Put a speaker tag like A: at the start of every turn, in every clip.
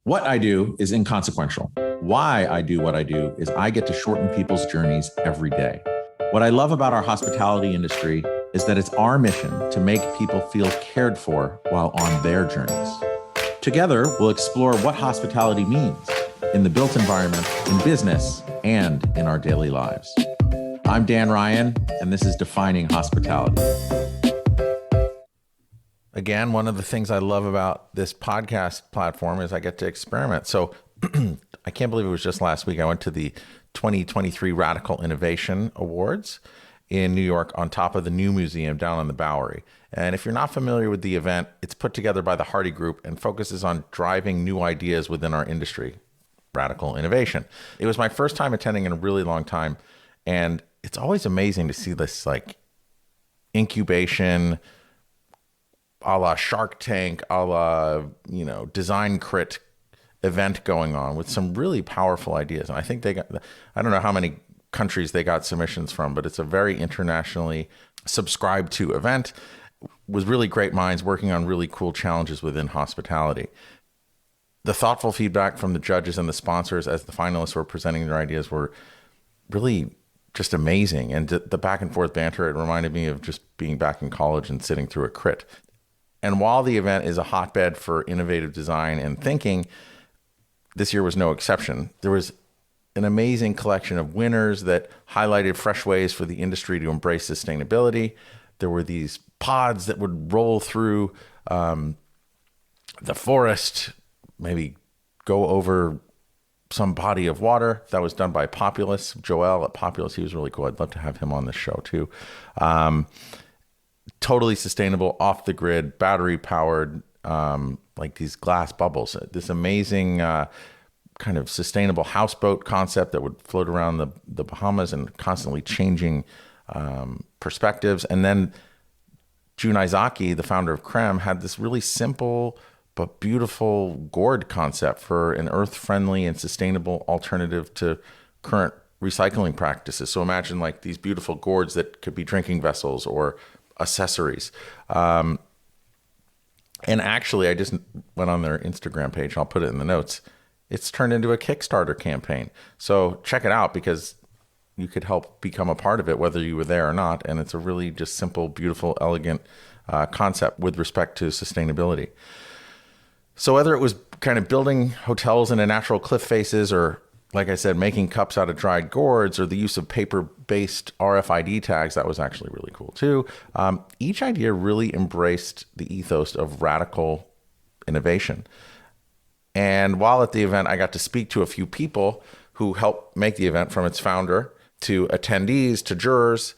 A: What I do is inconsequential. Why I do what I do is I get to shorten people's journeys every day. What I love about our hospitality industry is that it's our mission to make people feel cared for while on their journeys. Together, we'll explore what hospitality means in the built environment, in business, and in our daily lives. I'm Dan Ryan, and this is Defining Hospitality. Again, one of the things I love about this podcast platform is I get to experiment. So I can't believe it was just last week. I went to the 2023 Radical Innovation Awards in New York on top of the new museum down on the Bowery. And if you're not familiar with the event, it's put together by the Hardy Group and focuses on driving new ideas within our industry, radical innovation. It was my first time attending in a really long time. And it's always amazing to see this like incubation, a la Shark Tank, a la, Design Crit event going on with some really powerful ideas. And I think they got, I don't know how many countries they got submissions from, but it's a very internationally subscribed to event with really great minds working on really cool challenges within hospitality. The thoughtful feedback from the judges and the sponsors as the finalists were presenting their ideas were really just amazing. And the back and forth banter, it reminded me of just being back in college and sitting through a crit. And while the event is a hotbed for innovative design and thinking, this year was no exception. There was an amazing collection of winners that highlighted fresh ways for the industry to embrace sustainability. There were these pods that would roll through the forest, maybe go over some body of water. That was done by Populous. Joel at Populous, he was really cool. I'd love to have him on the show too. Totally sustainable, off the grid, battery powered, like these glass bubbles. This amazing kind of sustainable houseboat concept that would float around the Bahamas and constantly changing perspectives. And then Jun Izaki, the founder of Creme, had this really simple but beautiful gourd concept for an earth-friendly and sustainable alternative to current recycling practices. So imagine like these beautiful gourds that could be drinking vessels or accessories. And actually, I just went on their Instagram page, and I'll put it in the notes. It's turned into a Kickstarter campaign. So check it out because you could help become a part of it, whether you were there or not. And it's a really just simple, beautiful, elegant concept with respect to sustainability. So whether it was kind of building hotels into natural cliff faces or, like I said, making cups out of dried gourds or the use of paper-based RFID tags, that was actually really cool too. Each idea really embraced the ethos of radical innovation. And while at the event, I got to speak to a few people who helped make the event, from its founder to attendees to jurors.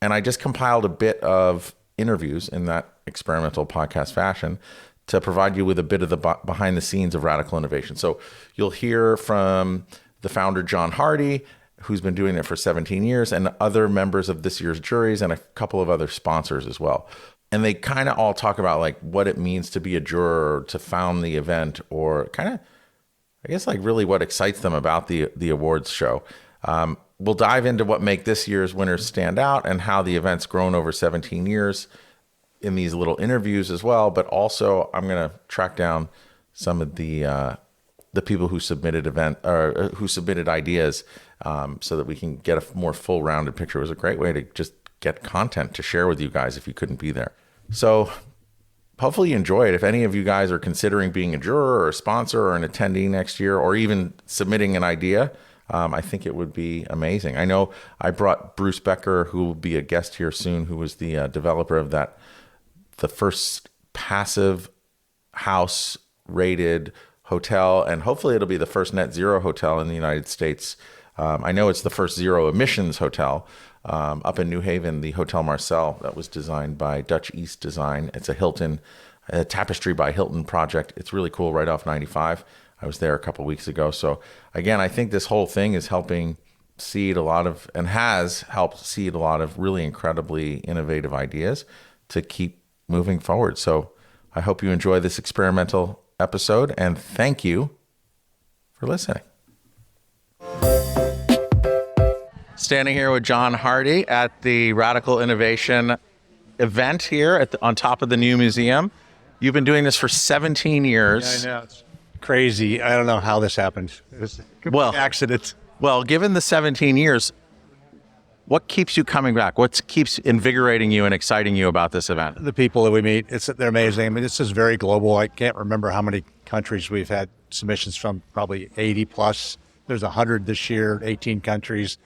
A: And I just compiled a bit of interviews in that experimental podcast fashion to provide you with a bit of the behind the scenes of radical innovation. So you'll hear from the founder, John Hardy, who's been doing it for 17 years, and other members of this year's juries and a couple of other sponsors as well. And they kind of all talk about like what it means to be a juror, or to found the event, or kind of, I guess, like really what excites them about the awards show. We'll dive into what make this year's winners stand out and how the event's grown over 17 years in these little interviews as well. But also I'm going to track down some of the people who submitted who submitted ideas, so that we can get a more full rounded picture. It was a great way to just get content to share with you guys if you couldn't be there. So hopefully you enjoy it. If any of you guys are considering being a juror or a sponsor or an attendee next year, or even submitting an idea, I think it would be amazing. I know I brought Bruce Becker, who will be a guest here soon, who was the developer of the first passive house rated hotel, and hopefully it'll be the first net zero hotel in the United States. I know it's the first zero emissions hotel up in New Haven, the Hotel Marcel, that was designed by Dutch East Design. It's a Tapestry by Hilton project. It's really cool, right off 95. I was there a couple weeks ago. So again, I think this whole thing is helping seed a lot of, and has helped seed a lot of really incredibly innovative ideas to keep moving forward. So I hope you enjoy this experimental episode, and thank you for listening. Standing here with John Hardy at the Radical Innovation event here on top of the new museum. You've been doing this for 17 years.
B: Yeah, I know. crazy. I don't know how this happened. It was a complete accident.
A: Well, given the 17 years, what keeps you coming back? What keeps invigorating you and exciting you about this event?
B: The people that we meet, they're amazing. I mean, this is very global. I can't remember how many countries we've had submissions from, probably 80 plus. There's 100 this year, 18 countries.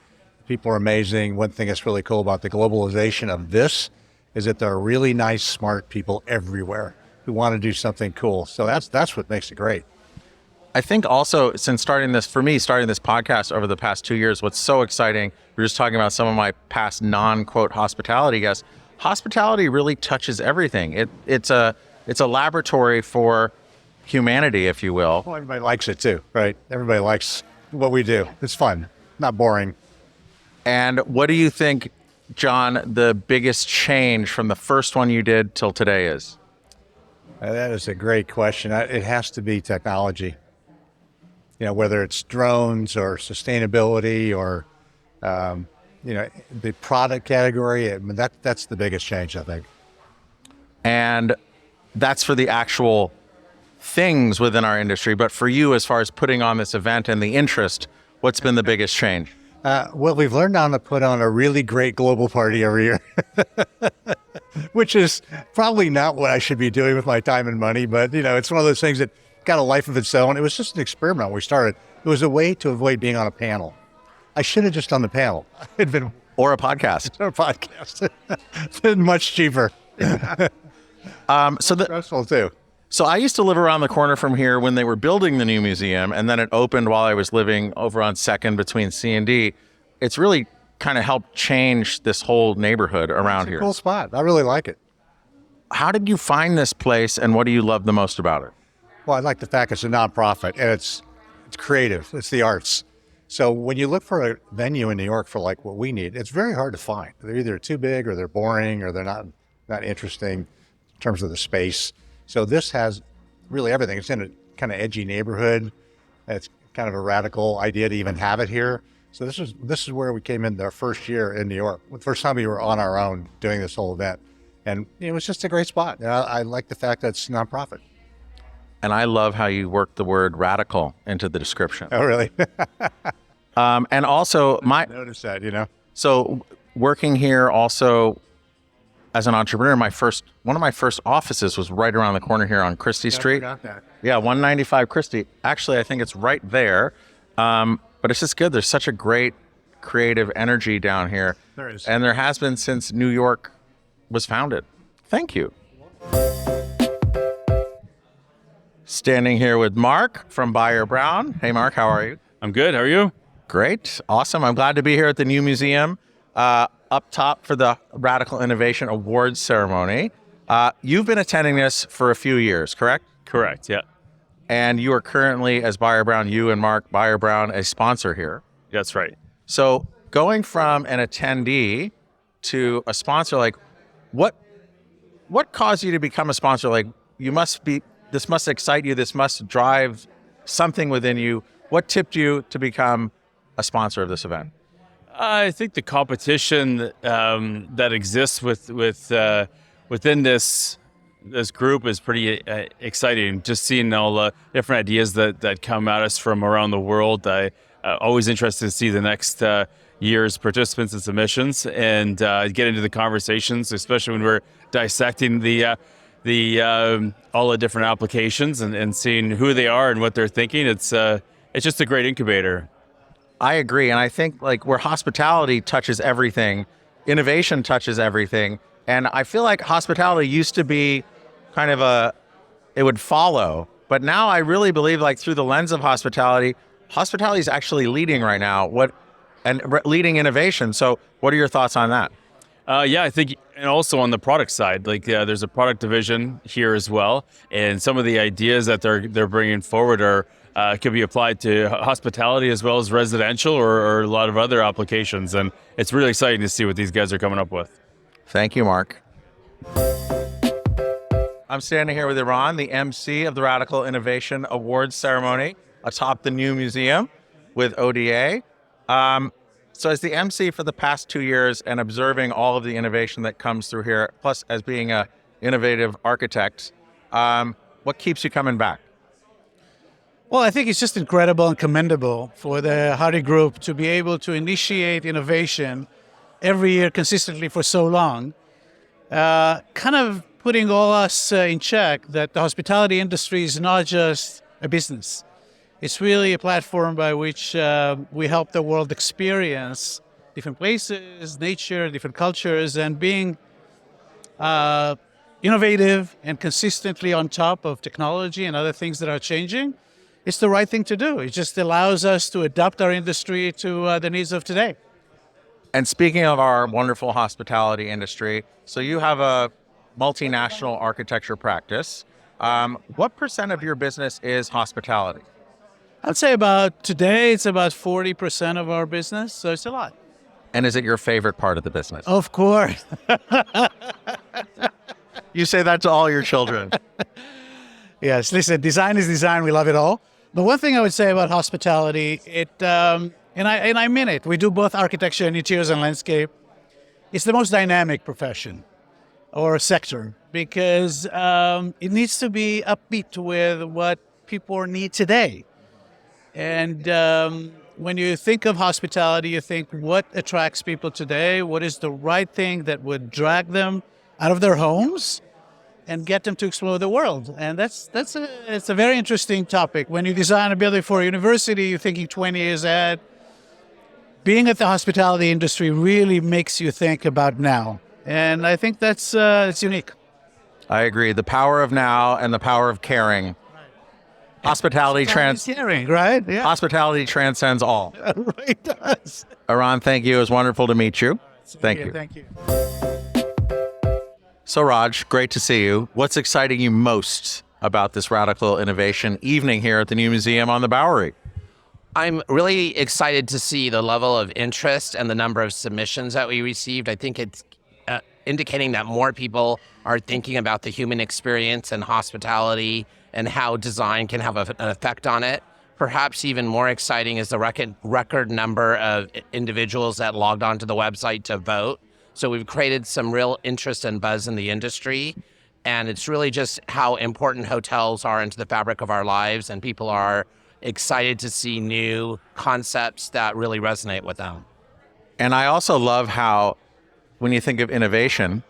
B: People are amazing. One thing that's really cool about the globalization of this is that there are really nice, smart people everywhere who want to do something cool. So that's what makes it great.
A: I think also, since starting this podcast over the past 2 years, what's so exciting, we were just talking about some of my past non-quote hospitality guests. Hospitality really touches everything. It's a laboratory for humanity, if you will.
B: Well, everybody likes it too, right? Everybody likes what we do. It's fun, not boring.
A: And what do you think, John, the biggest change from the first one you did till today is?
B: That is a great question. It has to be technology. Whether it's drones or sustainability or, the product category. I mean, that's the biggest change, I think.
A: And that's for the actual things within our industry. But for you, as far as putting on this event and the interest, what's been the biggest change?
B: Well, we've learned how to put on a really great global party every year, which is probably not what I should be doing with my time and money. But, it's one of those things that got a life of its own. It was just an experiment when we started. It was a way to avoid being on a panel. I should have just done the panel.
A: Or a podcast.
B: Or a podcast. It's been much cheaper. Stressful too.
A: So I used to live around the corner from here when they were building the new museum, and then it opened while I was living over on 2nd between C and D. It's really kind of helped change this whole neighborhood around here.
B: It's a cool spot. I really like it.
A: How did you find this place, and what do you love the most about it?
B: Well, I like the fact it's a nonprofit, and it's creative. It's the arts. So when you look for a venue in New York for like what we need, it's very hard to find. They're either too big or they're boring or they're not interesting in terms of the space. So this has really everything. It's in a kind of edgy neighborhood. It's kind of a radical idea to even have it here. So this is where we came in our first year in New York. The first time we were on our own doing this whole event. And it was just a great spot. I like the fact that it's nonprofit.
A: And I love how you work the word radical into the description.
B: Oh, really?
A: And also
B: I noticed that,
A: So working here also as an entrepreneur, one of my first offices was right around the corner here on Christie Street.
B: I forgot that.
A: Yeah, 195 Christie. Actually, I think it's right there. But it's just good. There's such a great creative energy down here.
B: There is.
A: And there has been since New York was founded. Thank you. Standing here with Mark from Buyer Brown. Hey, Mark, how are you?
C: I'm good. How are you?
A: Great. Awesome. I'm glad to be here at the new museum. Up top for the Radical Innovation Awards ceremony. You've been attending this for a few years, correct?
C: Correct, yeah.
A: And you are currently, as Buyer Brown, you and Mark Buyer Brown, a sponsor here.
C: That's right.
A: So going from an attendee to a sponsor, like what caused you to become a sponsor? Like this must excite you. This must drive something within you. What tipped you to become a sponsor of this event?
C: I think the competition that exists within this group is pretty exciting. Just seeing all the different ideas that come at us from around the world. I always interested to see the next year's participants and submissions and get into the conversations, especially when we're dissecting all the different applications and seeing who they are and what they're thinking. It's just a great incubator.
A: I agree. And I think like where hospitality touches everything, innovation touches everything. And I feel like hospitality used to be kind of it would follow. But now I really believe like through the lens of hospitality is actually leading right now leading innovation. So what are your thoughts on that?
C: Yeah, I think, and also on the product side, like there's a product division here as well. And some of the ideas that they're bringing forward could be applied to hospitality as well as residential or a lot of other applications. And it's really exciting to see what these guys are coming up with.
A: Thank you, Mark. I'm standing here with Eran, the MC of the Radical Innovation Awards ceremony atop the new museum with ODA. So as the MC for the past 2 years and observing all of the innovation that comes through here, plus as being an innovative architect, what keeps you coming back?
D: Well, I think it's just incredible and commendable for the Hardy Group to be able to initiate innovation every year consistently for so long, kind of putting all us in check that the hospitality industry is not just a business. It's really a platform by which we help the world experience different places, nature, different cultures, and being innovative and consistently on top of technology and other things that are changing. It's the right thing to do. It just allows us to adapt our industry to the needs of today.
A: And speaking of our wonderful hospitality industry, so you have a multinational architecture practice. What percent of your business is hospitality?
D: I'd say today it's about 40% of our business, so it's a lot.
A: And is it your favorite part of the business?
D: Of course.
A: You say that to all your children.
D: Yes, listen, design is design. We love it all. But one thing I would say about hospitality, and I mean it, we do both architecture and interiors and landscape. It's the most dynamic profession or sector because it needs to be upbeat with what people need today. And when you think of hospitality, you think what attracts people today, what is the right thing that would drag them out of their homes and get them to explore the world. And it's a very interesting topic. When you design a building for a university, you're thinking 20 years ahead. Being at the hospitality industry really makes you think about now. And I think that's it's unique.
A: I agree. The power of now and the power of caring. Hospitality
D: Caring, right? Yeah.
A: Hospitality transcends all.
D: It does.
A: Eran, thank you. It was wonderful to meet you. Thank you.
D: Thank you.
A: So Raj, great to see you. What's exciting you most about this radical innovation evening here at the new museum on the Bowery?
E: I'm really excited to see the level of interest and the number of submissions that we received. I think it's indicating that more people are thinking about the human experience and hospitality and how design can have an effect on it. Perhaps even more exciting is the record number of individuals that logged onto the website to vote. So we've created some real interest and buzz in the industry. And it's really just how important hotels are into the fabric of our lives. And people are excited to see new concepts that really resonate with them.
A: And I also love how when you think of innovation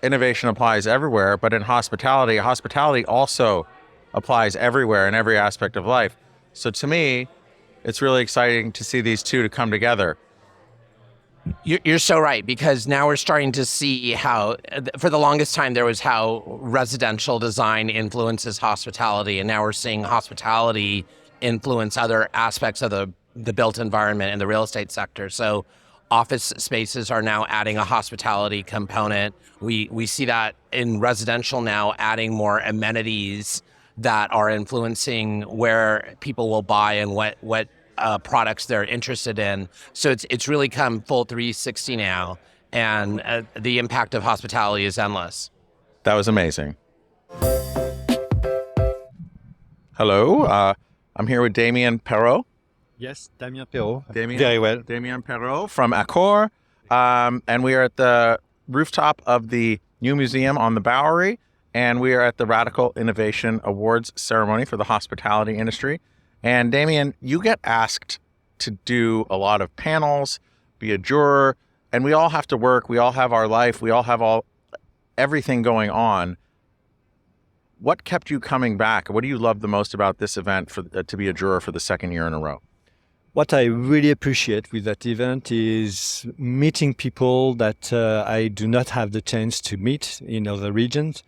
A: applies everywhere, but in hospitality also applies everywhere in every aspect of life. So to me, it's really exciting to see these two to come together.
E: You're so right, because now we're starting to see how, for the longest time, there was how residential design influences hospitality, and now we're seeing hospitality influence other aspects of the built environment and the real estate sector. So office spaces are now adding a hospitality component. We see that in residential now, adding more amenities that are influencing where people will buy and what products they're interested in. So it's really come full 360 now, and the impact of hospitality is endless.
A: That was amazing. Hello, I'm here with Damien Perrot.
F: Yes, Damien Perrot.
A: Very well. Damien Perrot from Accor. And we are at the rooftop of the new museum on the Bowery, and we are at the Radical Innovation Awards ceremony for the hospitality industry. And Damien, you get asked to do a lot of panels, be a juror, and we all have to work. We all have our life. We all have everything going on. What kept you coming back? What do you love the most about this event to be a juror for the second year in a row?
F: What I really appreciate with that event is meeting people that I do not have the chance to meet in other regions.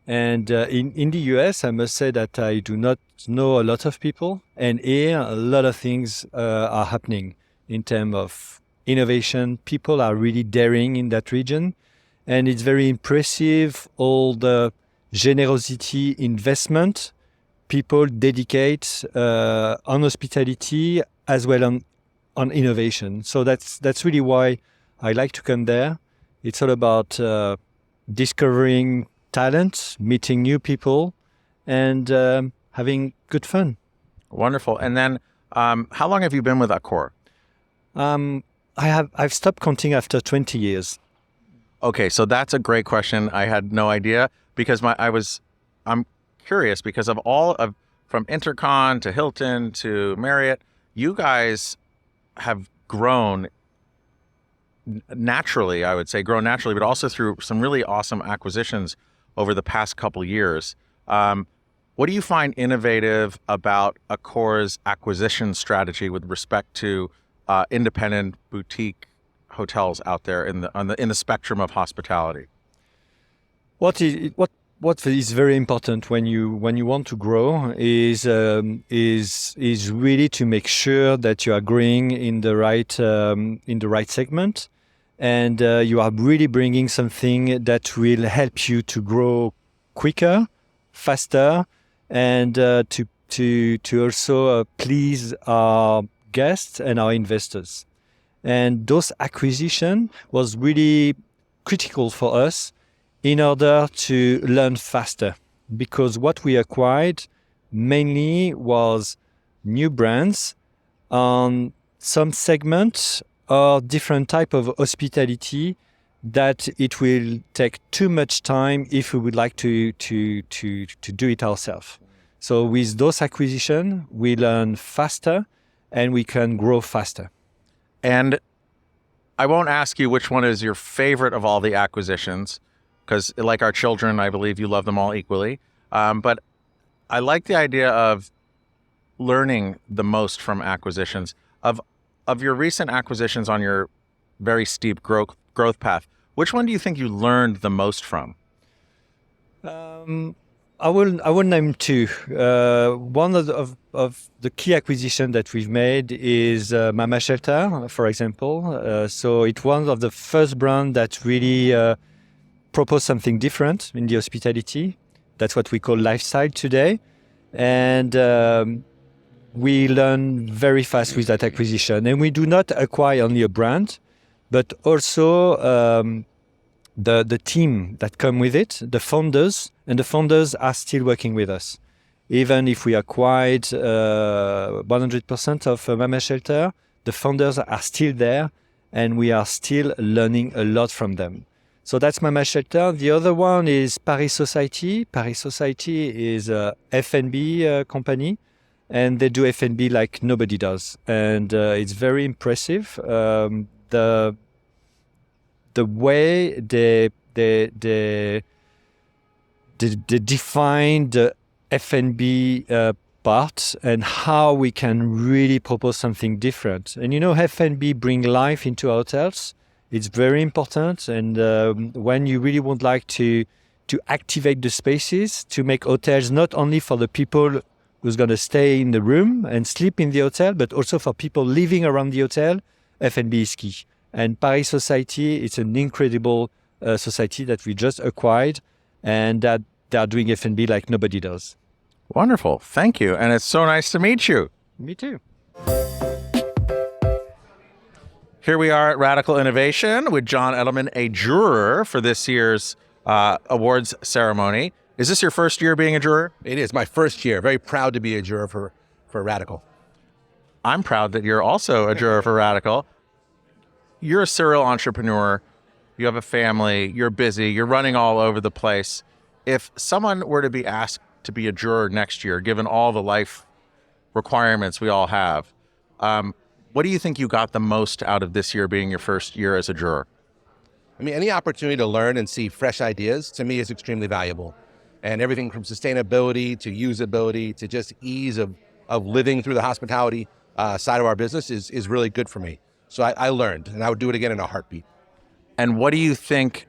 F: And in the US, I must say that I do not know a lot of people. And here, a lot of things are happening in terms of innovation. People are really daring in that region. And it's very impressive, all the generosity investment people dedicate on hospitality as well on innovation. So that's really why I like to come there. It's all about discovering talent, meeting new people, and having good fun.
A: Wonderful. And then how long have you been with Accor?
F: I've stopped counting after 20 years.
A: Okay, so that's a great question. I had no idea because I'm curious because from Intercon to Hilton to Marriott, you guys have grown naturally, I would say, but also through some really awesome acquisitions over the past couple years. What do you find innovative about Accor's acquisition strategy with respect to independent boutique hotels out there in the spectrum of hospitality?
F: What is very important when you want to grow is really to make sure that you are growing in the right segment, and you are really bringing something that will help you to grow quicker, faster, and to also please our guests and our investors. And those acquisition was really critical for us in order to learn faster, because what we acquired mainly was new brands on some segment or different type of hospitality that it will take too much time if we would like to do it ourselves. So with those acquisition, we learn faster and we can grow faster.
A: And I won't ask you which one is your favorite of all the acquisitions, because like our children, I believe you love them all equally. But I like the idea of learning the most from acquisitions. Of your recent acquisitions on your very steep growth path, which one do you think you learned the most from?
F: I will name two. One of the key acquisition that we've made is Mama Shelter, for example. So it's one of the first brand that really proposed something different in the hospitality. That's what we call lifestyle today. And we learn very fast with that acquisition. And we do not acquire only a brand, but also the team that come with it, the founders, and the founders are still working with us. Even if we acquired 100% of Mama Shelter, the founders are still there, and we are still learning a lot from them. So that's Mama Shelter. The other one is Paris Society. Paris Society is a F&B company, and they do F&B like nobody does. And it's very impressive. The way they define the F&B part and how we can really propose something different. And F&B bring life into hotels. It's very important. And when you really would like to activate the spaces, to make hotels not only for the people who's going to stay in the room and sleep in the hotel, but also for people living around the hotel, F&B is key. And Paris Society, it's an incredible society that we just acquired, and that they are doing F&B like nobody does.
A: Wonderful. Thank you. And it's so nice to meet you.
F: Me too.
A: Here we are at Radical Innovation with John Edelman, a juror for this year's awards ceremony. Is this your first year being a juror?
G: It is my first year. Very proud to be a juror for Radical.
A: I'm proud that you're also a juror for Radical. You're a serial entrepreneur. You have a family. You're busy. You're running all over the place. If someone were to be asked to be a juror next year, given all the life requirements we all have, what do you think you got the most out of this year being your first year as a juror?
G: I mean, any opportunity to learn and see fresh ideas to me is extremely valuable. And everything from sustainability to usability to just ease of living through the hospitality side of our business is really good for me. So I learned, and I would do it again in a heartbeat.
A: And what do you think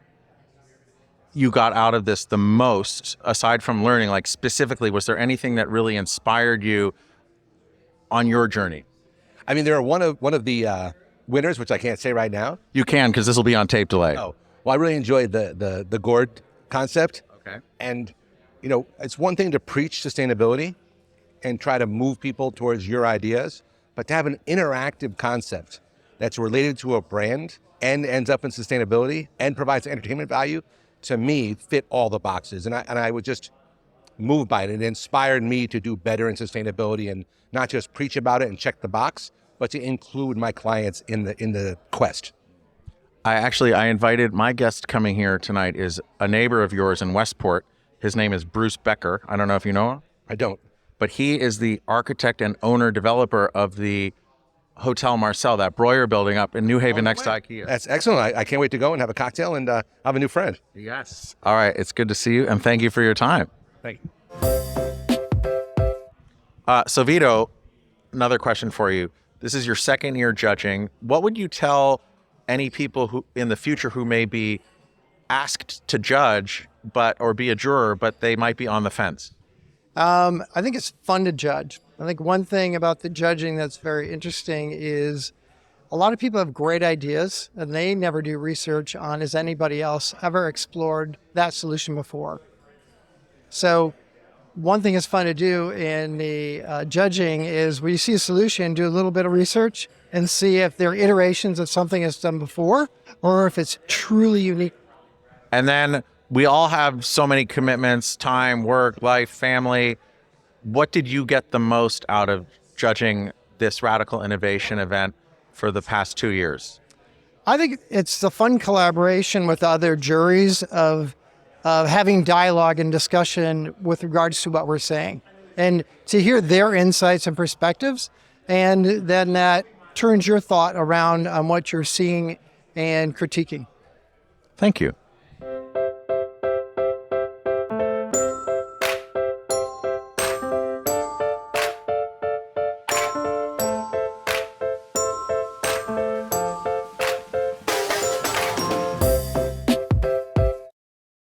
A: you got out of this the most, aside from learning? Like specifically, was there anything that really inspired you on your journey?
G: I mean, there are one of the winners, which I can't say right now.
A: You can, because this will be on tape delay.
G: Oh, well, I really enjoyed the gourd concept.
A: Okay.
G: And, it's one thing to preach sustainability and try to move people towards your ideas, but to have an interactive concept that's related to a brand and ends up in sustainability and provides entertainment value, to me, fit all the boxes. And I was just moved by it. It inspired me to do better in sustainability and not just preach about it and check the box, but to include my clients in the quest.
A: I invited my guest coming here tonight is a neighbor of yours in Westport. His name is Bruce Becker. I don't know if you know him.
G: I don't.
A: but he is the architect and owner developer of the Hotel Marcel, that Breuer building up in New Haven next to IKEA.
G: That's excellent. I can't wait to go and have a cocktail and have a new friend.
A: Yes. All right. It's good to see you, and thank you for your time.
G: Thank you.
A: So Vito, another question for you. This is your second year judging. What would you tell any people who in the future who may be asked to judge or be a juror, but they might be on the fence?
H: I think it's fun to judge. I think one thing about the judging that's very interesting is a lot of people have great ideas and they never do research on has anybody else ever explored that solution before. So one thing that's fun to do in the judging is when you see a solution, do a little bit of research and see if there are iterations of something that's done before or if it's truly unique.
A: And then we all have so many commitments, time, work, life, family. What did you get the most out of judging this radical innovation event for the past 2 years?
H: I think it's the fun collaboration with other juries of having dialogue and discussion with regards to what we're saying and to hear their insights and perspectives. And then that turns your thought around on what you're seeing and critiquing.
A: Thank you.